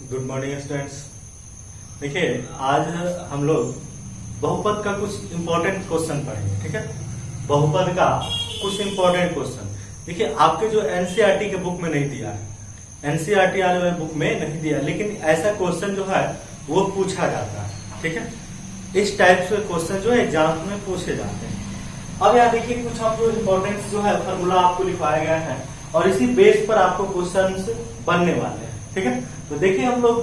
Good morning students. देखिए, आज हम लोग बहुपद का कुछ इंपॉर्टेंट क्वेश्चन पढ़ेंगे। ठीक है, बहुपद का कुछ इंपॉर्टेंट क्वेश्चन। देखिए, आपके जो एनसीईआरटी के बुक में नहीं दिया है, एनसीईआरटी वाले बुक में नहीं दिया, लेकिन ऐसा क्वेश्चन जो है वो पूछा जाता है। ठीक है, इस टाइप से क्वेश्चन जो है एग्जाम में पूछे जाते हैं। अब यहाँ देखिए, कुछ हम जो इम्पोर्टेंट जो है फॉर्मूला आपको लिखवाया गया है और इसी बेस पर आपको क्वेश्चन बनने वाले हैं। ठीक है, तो देखिए हम लोग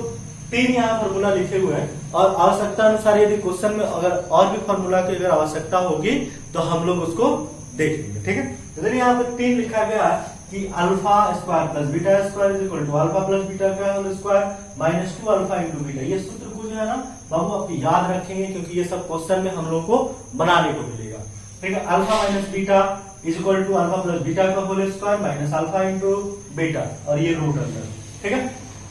3 यहाँ फॉर्मूला लिखे हुए हैं और आवश्यकता अनुसार यदि क्वेश्चन में अगर और भी फॉर्मूला की अगर आवश्यकता होगी तो हम लोग उसको देखेंगे। ठीक है, तो यहाँ पर 3 लिखा गया है कि alpha square plus beta square is equal to alpha plus beta का whole square minus 2 alpha into beta. ये सूत्र को जो है ना बाबू आप याद रखेंगे, क्योंकि ये सब क्वेश्चन में हम लोग को बनाने को मिलेगा। ठीक है, alpha minus beta is equal to alpha plus beta का whole square minus alpha into beta, और ये रूट अंदर। ठीक है,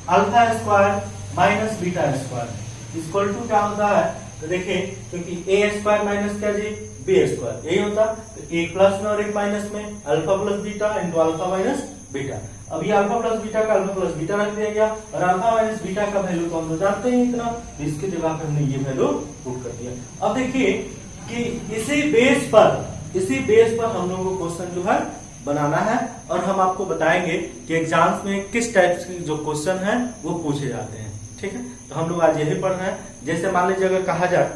alpha square minus beta square equal to क्या होता है, तो देखिए क्योंकि ए स्क्वायर माइनस क्या जी बी स्क्वायर, यही होता। तो एक प्लस में और एक माइनस में alpha plus beta into alpha minus beta. अब ये अल्फा प्लस बीटा का अल्फा प्लस बीटा रख दिया गया और अल्फा माइनस बीटा का वैल्यू तो हम लोग जानते हैं इतना, तो इसकी जगह पे हमने ये वैल्यू पुट कर दिया। अब देखिए कि इसी बेस पर हम लोगों को क्वेश्चन जो है बनाना है और हम आपको बताएंगे कि एग्जाम्स में किस टाइप के जो क्वेश्चन है वो पूछे जाते हैं। ठीक है, तो हम लोग आज यही पढ़ना है। जैसे मान लीजिए अगर कहा जाए,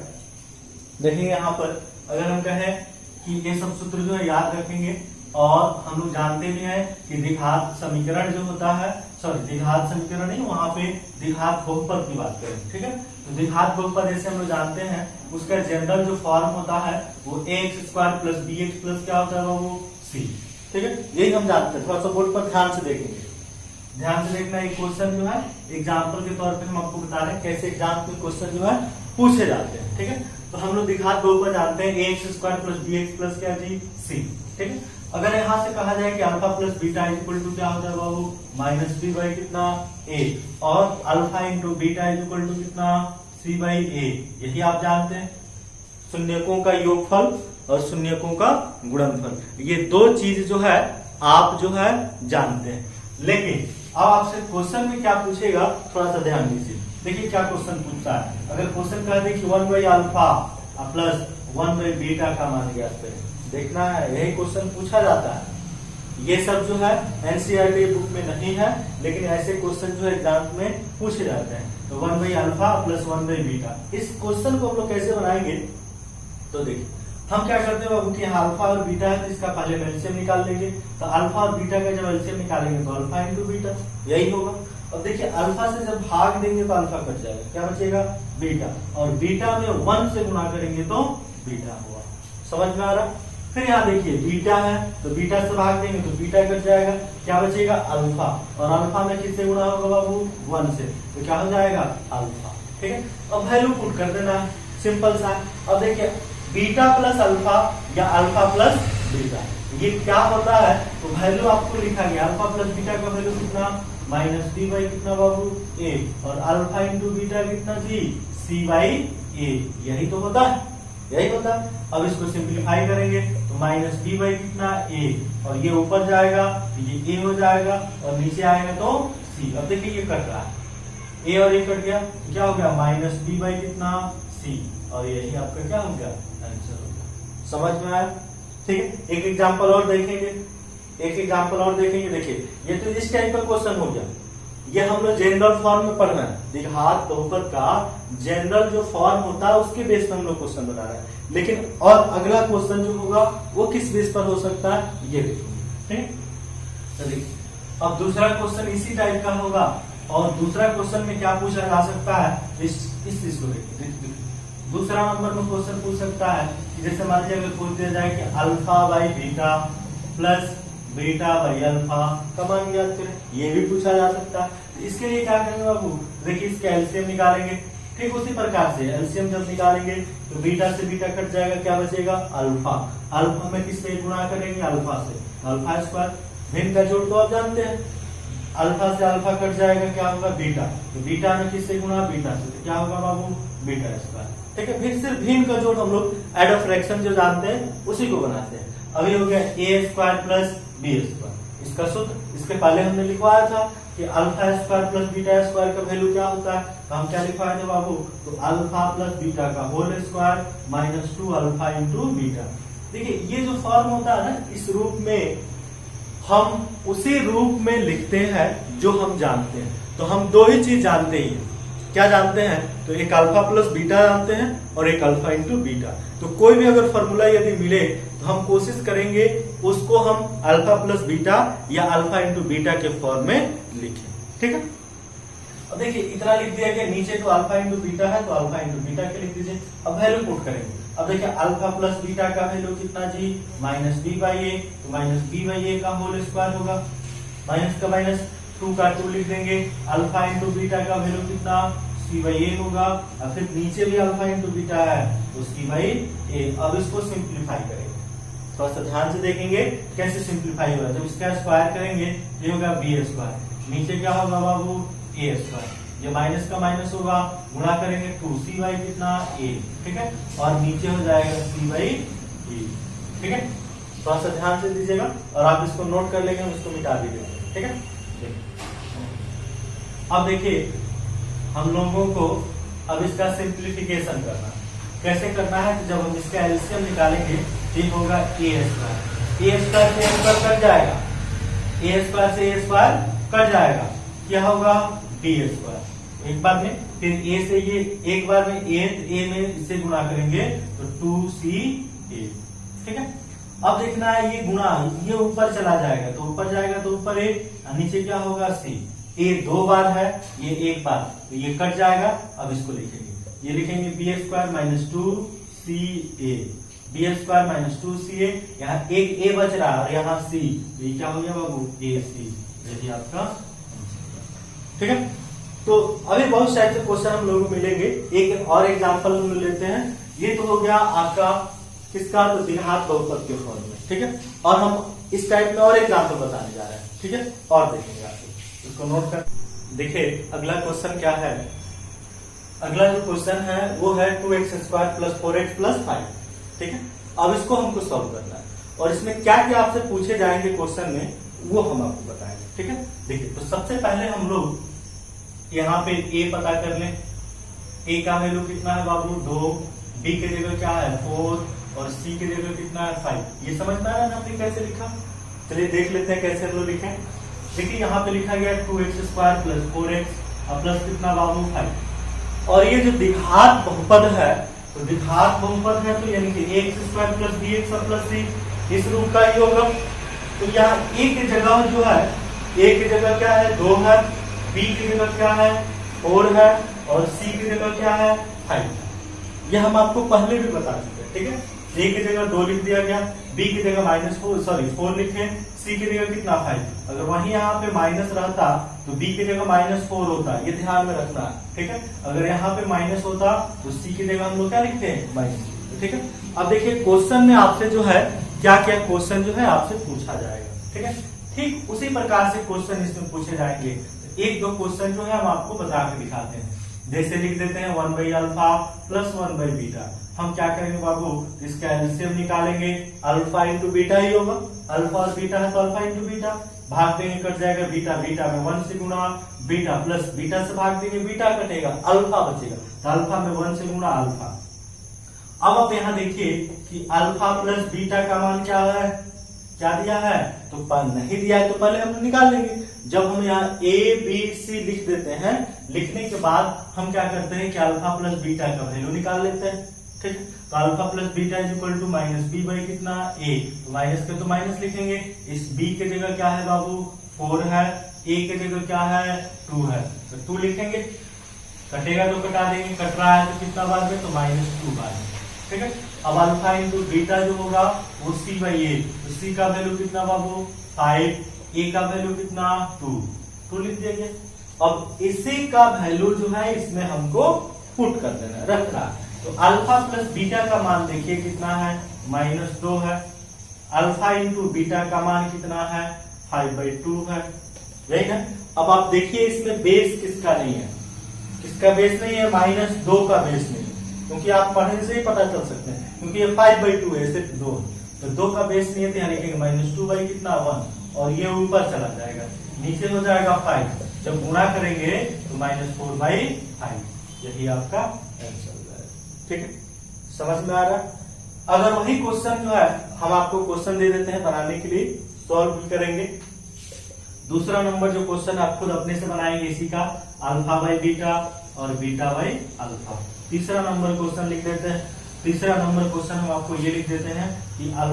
देखेंगे यहाँ पर अगर हम कहें कि ये सब सूत्र जो है याद रखेंगे और हम लोग जानते भी हैं कि द्विघात समीकरण जो होता है, द्विघात समीकरण नहीं, वहां पे द्विघात बहुपद की बात करें। ठीक है, तो द्विघात बहुपद जैसे हम लोग जानते हैं उसका जनरल जो फॉर्म होता है वो ax square plus bx plus क्या होता है वो c। ठीक है, यही हम जानते हैं। थोड़ा सा बोर्ड पर ध्यान से देखेंगे, ध्यान से देखना। एक क्वेश्चन जो है एग्जाम्पल के तौर पे हम आपको बता रहे हैं कैसे एग्जाम के क्वेश्चन जो है पूछे जाते हैं। ठीक है, तो हम लोग द्विघात बहुपद जानते हैं ax square plus bx plus क्या जी c। ठीक है, अगर यहाँ से कहा जाए कि alpha plus beta equal to क्या होता है बाबू माइनस बी बाई कितना a, और alpha into beta equal to कितना c बाई a, यही आप जानते हैं। शून्यकों का योगफल और शून्यकों का गुणनफल, ये 2 चीज जो है आप जो है जानते हैं। लेकिन अब आपसे क्वेश्चन में क्या पूछेगा थोड़ा सा ध्यान दीजिए। देखिए क्या क्वेश्चन पूछता है। अगर क्वेश्चन कह दे कि 1 by alpha plus 1 by beta का मान ज्ञात करें, देखना है, यही क्वेश्चन पूछा जाता है। ये सब जो है एनसीईआरटी बुक में नहीं है, लेकिन ऐसे क्वेश्चन जो एग्जाम में पूछे जाते हैं। तो 1 by alpha plus 1 by beta, इस क्वेश्चन को हम लोग कैसे बनाएंगे, तो देखिए हम क्या करते हैं बाबू कि अल्फा और बीटा है तो इसका पहले एलसीएम निकाल लेंगे। तो अल्फा और बीटा का जब एलसीएम निकालेंगे तो अल्फा इंटू बीटा, यही होगा। अब देखिए अल्फा से जब भाग देंगे तो अल्फा कट जाएगा, क्या बचेगा बीटा, और बीटा में 1 से गुणा करेंगे तो बीटा हुआ। समझ में आ रहा। फिर यहाँ देखिए बीटा है तो बीटा से भाग देंगे तो बीटा कट जाएगा, क्या बचेगा अल्फा, और अल्फा में किससे गुणा होगा बाबू 1 से, तो क्या हो जाएगा अल्फा। ठीक है, अब वैल्यू पुट कर देना, सिंपल सा। अब देखिए बीटा प्लस अल्फा या अल्फा प्लस बीटा, ये क्या होता है, तो वैल्यू आपको लिखा गया अल्फा प्लस बीटा का वैल्यू कितना माइनस b बाई कितना बाबू a, और अल्फा इंटू बीटा कितना जी c बाई a, यही तो होता है, यही होता है। अब इसको सिंप्लीफाई करेंगे तो माइनस b बाई कितना a, और ये ऊपर जाएगा तो ये a हो जाएगा और नीचे आएगा तो c। अब देखिए ये कट रहा है, a और a कट गया तो क्या हो गया माइनस b बाई कितना c, और यही आपका क्या हो गया आंसर हो गया। समझ में आया। ठीक है, एक एग्जांपल और देखेंगे, देखिए ये तो इस टाइप का क्वेश्चन हो गया। ये हम लोग जनरल फॉर्म में पढ़ना है, द्विघात बहुपद का जनरल जो फॉर्म होता है उसके बेस पर हम लोग क्वेश्चन बना रहे हैं। लेकिन और अगला क्वेश्चन जो होगा वो किस बेस पर हो सकता है ये देखेंगे। ठीक, चलिए अब दूसरा क्वेश्चन इसी टाइप का होगा, और दूसरा क्वेश्चन में क्या पूछा जा सकता है, इस चीज को देखिए। दूसरा नंबर में क्वेश्चन पूछ सकता है कि जैसे मान लीजिए अगर पूछ दिया जाए कि alpha by beta plus beta by alpha का मान ज्ञात करें, ये भी पूछा जा सकता है। इसके लिए क्या करेंगे बाबू, देखिए इसके एलसीएम निकालेंगे। ठीक उसी प्रकार से एलसीएम जब निकालेंगे तो बीटा से बीटा कट जाएगा, क्या बचेगा अल्फा, अल्फा में किससे गुणा करेंगे अल्फा से, अल्फा स्क्वायर। भिन्न का जोड़ तो आप जानते हैं, अल्फा से अल्फा कट जाएगा, क्या होगा बीटा, तो बीटा में किससे गुणा बीटा से, तो क्या होगा बाबू बीटा स्क्वायर। ठीक है, फिर सिर्फ भिन्न का जोड़ हम लोग एड ऑफ फ्रैक्शन जो जानते हैं उसी को बनाते हैं। अभी हो गया ए स्क्वायर प्लस बी स्क्वायर, इसका सूत्र इसके पहले हमने लिखवाया था कि alpha square plus beta square का वैल्यू क्या होता है, तो हम क्या लिखवाए थे बाबू, तो अल्फा प्लस बीटा का whole square minus 2 alpha into beta. देखिए ये जो फॉर्म होता है ना, इस रूप में हम उसी रूप में लिखते हैं जो हम जानते हैं। तो हम दो ही चीज जानते हैं, क्या जानते हैं, तो एक अल्फा प्लस बीटा जानते हैं और एक अल्फा इंटू बीटा। तो कोई भी अगर फॉर्मूला यदि मिले तो हम कोशिश करेंगे उसको हम अल्फा प्लस बीटा या अल्फा इंटू बीटा के फॉर्म में लिखें, ठीक है। अब देखिए इतना लिख दिया गया, नीचे तो अल्फा इंटू बीटा है तो अल्फा इंटू बीटा के लिख दीजिए। अब वैल्यू पुट करेंगे। अब देखिए अल्फा प्लस बीटा का वैल्यू कितना जी, माइनस बी बाई ए, तो माइनस बी बाई ए का होल स्क्वायर होगा, माइनस का माइनस 2 का 2 लिख देंगे। अल्फा इंटू बीटा का वैल्यू कितना, सी बाई ए होगा, और फिर नीचे भी अल्फा इंटू बीटा है तो सी बाई ए। अब इसको सिंप्लीफाई करेंगे, थोड़ा सा ध्यान से देखेंगे कैसे सिंप्लीफाई होगा। जब इसका स्क्वायर करेंगे ये होगा बी स्क्वायर, नीचे क्या होगा बाबू, ए स्क्वायर, ये माइनस का माइनस होगा, गुणा करेंगे 2 सी बाई कितना ए, ठीक है, और नीचे हो जाएगा सी बाई बी, ठीक है। थोड़ा सा ध्यान से दीजिएगा और आप इसको नोट कर लेंगे, इसको मिटा दीजिएगा, ठीक है। अब देखिए हम लोगों को अब इसका सिंप्लीफिकेशन करना है। कैसे करना है, तो जब हम इसका एलसीएम निकालेंगे ये होगा ए स्क्वायर, ए स्क्वायर से ए स्क्वायर कट जाएगा, ए स्क्वायर से ए स्क्वायर कट जाएगा, क्या होगा डी स्क्वायर एक बार में, फिर ए से ये एक बार में ए में इसे गुणा करेंगे तो 2ca, ठीक है। अब देखना है ये गुणा, ये ऊपर चला जाएगा तो ऊपर जाएगा तो ऊपर ए, नीचे क्या होगा सी, ए 2 बार है ये 1 बार, तो ये कट जाएगा। अब इसको लिखेंगे, ये लिखेंगे b square minus 2ca, b square minus 2ca, यहाँ एक ए बच रहा है और यहाँ सी, तो ये क्या हो गया बाबू, ए सी, यही आपका, ठीक है। तो अभी बहुत सारे क्वेश्चन हम लोगों को मिलेंगे। एक और एग्जांपल हम लेते हैं, ये तो हो गया आपका किसका, तो द्विघात बहुपद के फॉर्म में, ठीक है। और हम इस टाइप में और एग्जांपल बताने जा रहे हैं, ठीक है, और देखेंगे आप इसको नोट कर। देखिए अगला क्वेश्चन क्या है, अगला जो क्वेश्चन है वो है 2x square plus 4x plus 5, ठीक है। अब इसको हमको सॉल्व करना है और इसमें क्या क्या आपसे पूछे जाएंगे क्वेश्चन में वो हम आपको बताएंगे, ठीक है। देखिए तो सबसे पहले हम लोग यहाँ पे a पता कर लें, a का वैल्यू कितना है बाबू 2, b के जगह क्या है 4 और c के जगह कितना है 5। ये समझ में आ रहा है ना आपने कैसे लिखा, चलिए देख लेते हैं कैसे हम लोग लिखे। देखिए यहाँ पे लिखा गया 2x स्क्वायर प्लस 4x और प्लस कितना बाबू 5, और ये जो द्विघात बहुपद है तो द्विघात बहुपद है तो यानी कि ax स्क्वायर प्लस bx और प्लस c इस रूप का ही होगा। तो यहाँ a की जगह जो है, a की जगह क्या है 2 है, b की जगह क्या है 4 है और c की जगह क्या है 5। यह हम आपको पहले भी बता चुके हैं, ठीक है। a की जगह 2 लिख दिया गया, b की जगह -4 लिखे, c की जगह कितना 5। अगर वहीं यहाँ पे माइनस रहता तो b की जगह -4 होता, ये ध्यान में रखना है, ठीक है। अगर यहाँ पे माइनस होता तो c की जगह हम लोग क्या लिखते हैं -, ठीक है। अब देखिए क्वेश्चन में आपसे जो है क्या क्या क्वेश्चन जो है आपसे पूछा जाएगा, ठीक है। ठीक उसी प्रकार से क्वेश्चन इसमें पूछे जाएंगे। एक दो क्वेश्चन जो है हम आपको बता के दिखाते हैं, जैसे लिख देते हैं 1 by alpha plus 1 by beta. हम क्या करेंगे बाबू, इसका एलसीएम निकालेंगे, अल्फा इंटू बीटा ही होगा, अल्फा और बीटा है तो अल्फा इंटू बीटा, भाग देंगे कट जाएगा बीटा, बीटा में 1 से गुणा, बीटा प्लस बीटा से भाग देंगे बीटा कटेगा, अल्फा बचेगा, तो अल्फा में 1 से गुणा अल्फा। अब आप यहाँ देखिए कि अल्फा प्लस बीटा का मान क्या है, क्या दिया है, तो नहीं दिया है तो पहले हम निकाल लेंगे। जब हम यहाँ a b c लिख देते हैं, लिखने के बाद हम क्या करते हैं कि अल्फा प्लस बीटा का वैल्यू निकाल लेते हैं, ठीक है। तो alpha plus beta is equal to minus b by कितना a, तो माइनस के तो माइनस लिखेंगे, इस b के जगह क्या है बाबू 4 है, a के जगह क्या है 2 है, तो 2 लिखेंगे, कटेगा तो कटा देंगे, कट रहा है तो कितना बार में, तो -2 बार में, ठीक है। अब अल्फा इंटू बीटा जो होगा वो c बाई ए, तो c का वैल्यू कितना बाबू 5, a का वैल्यू कितना 2 लिख दिया। अब इसी का वैल्यू जो है इसमें हमको पुट कर देना, रखना। तो अल्फा प्लस बीटा का मान देखिए कितना है -2 है, अल्फा इंटू बीटा का मान कितना है 5/2 है, यही ना। अब आप देखिए इसमें बेस किसका नहीं है, किसका बेस नहीं है, -2 का बेस नहीं है, क्योंकि आप पढ़ने से ही पता चल सकते हैं, क्योंकि ये 5/2 है, सिर्फ 2, तो 2 का बेस नहीं है तो यहाँ लिखेंगे -2 बाई कितना 1, और ये ऊपर चला जाएगा, नीचे हो जाएगा 5, जब गुणा करेंगे तो -4/5, यही आपका आंसर हो जाएगा। ठीक है, समझ में आ रहा है। अगर वही क्वेश्चन जो है हम आपको क्वेश्चन दे देते हैं बनाने के लिए, सॉल्व भी करेंगे। दूसरा नंबर जो क्वेश्चन आप खुद अपने से बनाएंगे इसी का, α/β और β/α। तीसरा नंबर क्वेश्चन लिख देते हैं। तीसरा नंबर क्वेश्चन हम आपको ये लिख देते हैं कि α -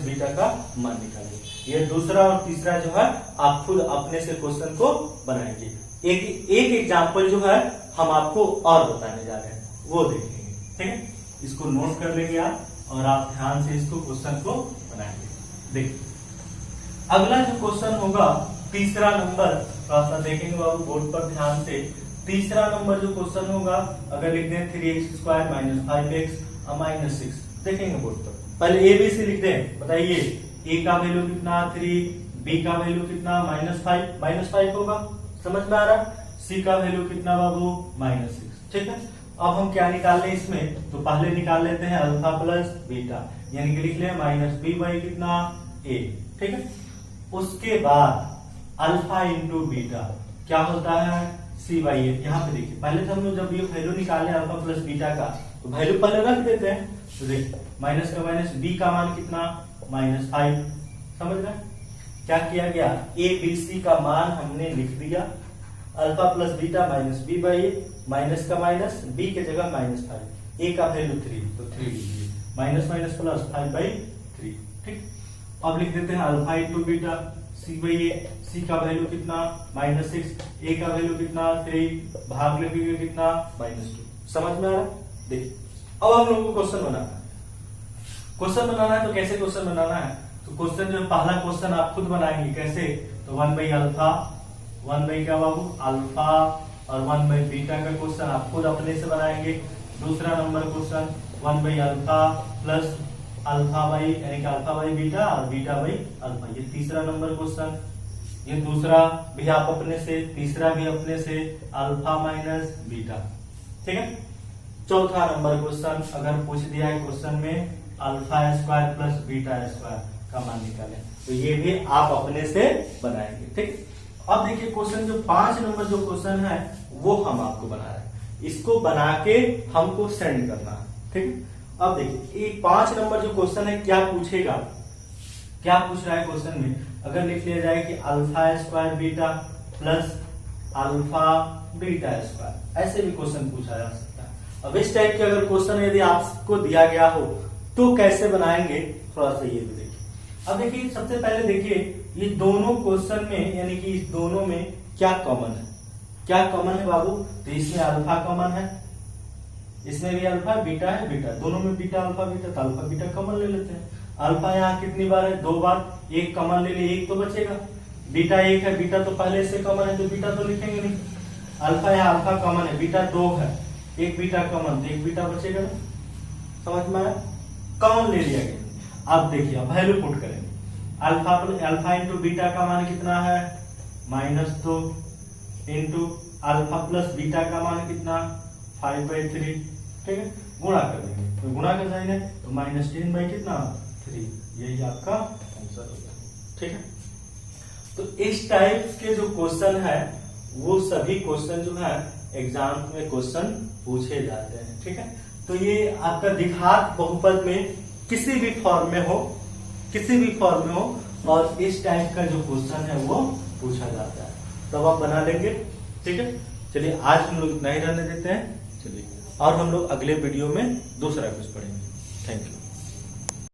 β का मान निकालिए। ये दूसरा और तीसरा जो है आप खुद अपने से क्वेश्चन को बनाएंगे। एक एग्जाम्पल जो है हम आपको और बताने जा रहे हैं, वो देखेंगे। ठीक है, इसको नोट कर लेंगे आप और आप ध्यान से इसको क्वेश्चन को बनाएंगे। देखिए अगला जो क्वेश्चन होगा तीसरा नंबर, थोड़ा सा देखेंगे बाबू बोर्ड पर ध्यान से। तीसरा नंबर जो क्वेश्चन होगा, अगर लिख दें 3x² - 5x - 6, देखेंगे बोर्ड पर। पहले ए बी सी लिख दें, बताइए ए का वैल्यू कितना 3, बी का वैल्यू कितना -5 होगा, समझ में आ रहा है। सी का वैल्यू कितना बाबू -6। ठीक है, अब हम क्या निकाल लें इसमें, तो पहले निकाल लेते हैं α + β, यानी कि लिख लें -b/ कितना a। ठीक है, उसके बाद α × β क्या होता है c/a। यहाँ पे देखिए पहले तो हम लोग जब ये वैल्यू निकाले α + β का, तो वैल्यू पहले रख देते हैं। तो देखिए माइनस का माइनस, b का मान कितना -5, समझ रहे हैं। क्या किया गया, a b c का मान हमने लिख दिया, α + β -b/a, माइनस का माइनस, b के जगह -5, a का वैल्यू 3, तो 3 लीजिए, माइनस माइनस प्लस 5/3। ठीक, अब लिख देते हैं α × β c/a, c का वैल्यू कितना -6, a का वैल्यू कितना 3, भाग लगेगा कितना -2। समझ में आ रहा है। देखिए अब हम लोगों को क्वेश्चन बनाना है। क्वेश्चन बनाना है तो कैसे क्वेश्चन बनाना है, तो क्वेश्चन जो पहला क्वेश्चन आप खुद बनाएंगे कैसे, तो 1/α, 1 क्या बाबू अल्फा और 1/β का क्वेश्चन आप खुद अपने से बनाएंगे। दूसरा नंबर क्वेश्चन 1/α प्लस α/, यानी कि α/β और β/α, ये तीसरा नंबर क्वेश्चन। ये दूसरा भी आप अपने से, तीसरा भी अपने से, α - β। ठीक है, चौथा नंबर क्वेश्चन अगर पूछ दिया है क्वेश्चन में α² प्लस β² का मान निकालें, तो ये भी आप अपने से बनाएंगे। ठीक, अब देखिए क्वेश्चन जो 5 नंबर जो क्वेश्चन है वो हम आपको बना रहे हैं, इसको बना के हमको सेंड करना है। ठीक, अब देखिए ये 5 नंबर जो क्वेश्चन है क्या पूछेगा, क्या पूछ रहा है क्वेश्चन में, अगर लिख लिया जाए कि α² β प्लस α/β², ऐसे भी क्वेश्चन पूछा जा सकता है। अब इस टाइप के अगर क्वेश्चन यदि आपको दिया गया हो तो कैसे बनाएंगे, थोड़ा सा ये भी देखिए। अब देखिए सबसे पहले देखिए ये दोनों क्वेश्चन में, यानी कि इस दोनों में क्या कॉमन है, क्या कॉमन है बाबू, तो इसमें अल्फा कॉमन है, इसमें भी अल्फा, बीटा है, बीटा, दोनों में बीटा अल्फा बीटा, तो अल्फा बीटा कॉमन ले लेते हैं। अल्फा यहाँ कितनी बार है, 2 बार, एक कॉमन ले लिए, एक तो बचेगा। बीटा 1 है, बीटा तो पहले से कॉमन है तो बीटा तो लिखेंगे नहीं। अल्फा यहाँ अल्फा कॉमन है, बीटा 2 है, एक बीटा कॉमन, तो एक बीटा बचेगा ना, समझ में आया, कॉमन ले लिया गया। अब देखिए वैल्यू पुट करेंगे, अल्फा इंटू बीटा का मान कितना है -2, इंटू अल्फा प्लस बीटा का मान कितना 5/3। ठीक है, गुणा कर देंगे, तो गुणा कर जाएंगे तो -10 कितना 3, यही आपका आंसर होगा। ठीक है, तो इस टाइप के जो क्वेश्चन है वो सभी क्वेश्चन जो है एग्जाम में क्वेश्चन पूछे जाते हैं। ठीक है, तो ये आपका द्विघात बहुपद में किसी भी फॉर्म में हो, किसी भी फॉर्म में हो, और इस टाइप का जो क्वेश्चन है वो पूछा जाता है, तब आप बना लेंगे। ठीक है, चलिए आज हम लोग इतना ही रहने देते हैं, चलिए और हम लोग अगले वीडियो में दूसरा कुछ पढ़ेंगे। Thank you.